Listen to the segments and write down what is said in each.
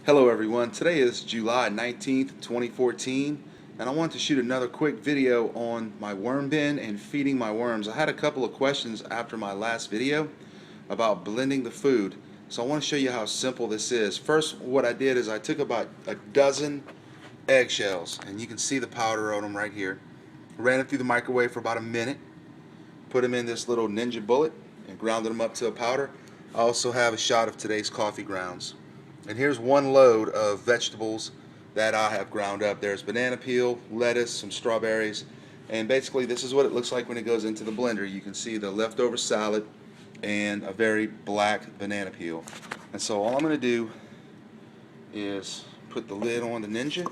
Hello everyone, today is July 19th, 2014, and I want to shoot another quick video on my worm bin and feeding my worms. I had a couple of questions after my last video about blending the food, so I want to show you how simple this is. First, what I did is I took about a dozen eggshells, and you can see the powder on them right here. Ran it through the microwave for about a minute, put them in this little Ninja bullet, and grounded them up to a powder. I also have a shot of today's coffee grounds. And here's one load of vegetables that I have ground up. There's banana peel, lettuce, some strawberries, and basically this is what it looks like when it goes into the blender. You can see the leftover salad and a very black banana peel. And so all I'm going to do is put the lid on the Ninja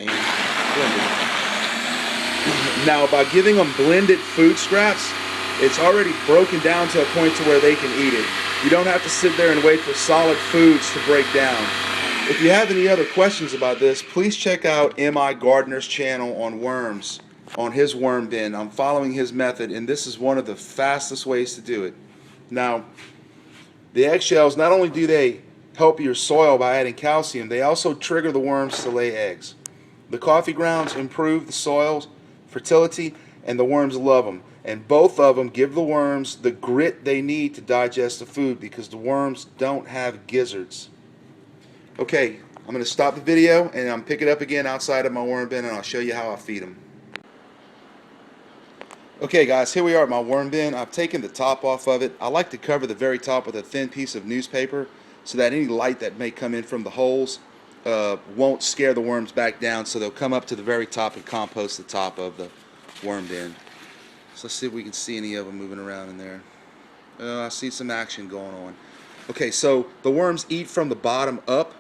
and blend it. Now, by giving them blended food scraps, it's already broken down to a point to where they can eat it. You don't have to sit there and wait for solid foods to break down. If you have any other questions about this, please check out M.I. Gardner's channel on worms, on his worm bin. I'm following his method, and this is one of the fastest ways to do it. Now, the eggshells, not only do they help your soil by adding calcium, they also trigger the worms to lay eggs. The coffee grounds improve the soil's fertility, and the worms love them. And both of them give the worms the grit they need to digest the food, because the worms don't have gizzards. Okay, I'm going to stop the video and I'm pick it up again outside of my worm bin, and I'll show you how I feed them. Okay guys, here we are at my worm bin. I've taken the top off of it. I like to cover the very top with a thin piece of newspaper so that any light that may come in from the holes won't scare the worms back down, so they'll come up to the very top and compost the top of the worm bin. So let's see if we can see any of them moving around in there. I see some action going on. Okay, so the worms eat from the bottom up.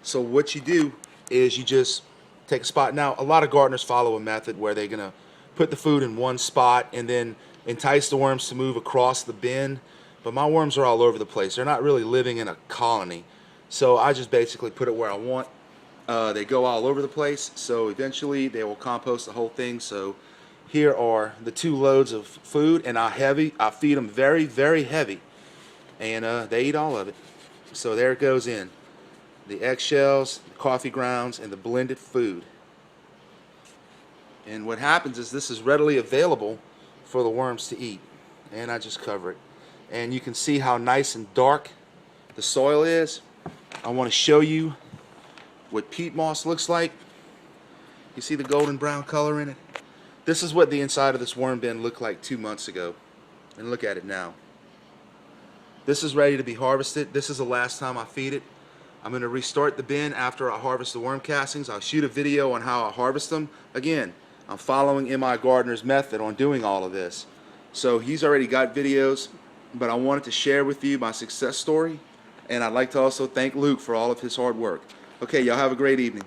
So what you do is you just take a spot. Now, a lot of gardeners follow a method where they're going to put the food in one spot and then entice the worms to move across the bin. But my worms are all over the place. They're not really living in a colony. So I just basically put it where I want. They go all over the place. So eventually they will compost the whole thing. So here are the 2 loads of food, and I feed them very, very heavy, and they eat all of it. So there it goes in. The eggshells, the coffee grounds, and the blended food. And what happens is this is readily available for the worms to eat. And I just cover it. And you can see how nice and dark the soil is. I want to show you what peat moss looks like. You see the golden brown color in it? This is what the inside of this worm bin looked like 2 months ago. And look at it now. This is ready to be harvested. This is the last time I feed it. I'm going to restart the bin after I harvest the worm castings. I'll shoot a video on how I harvest them. Again, I'm following M.I. Gardner's method on doing all of this. So he's already got videos, but I wanted to share with you my success story. And I'd like to also thank Luke for all of his hard work. Okay, y'all have a great evening.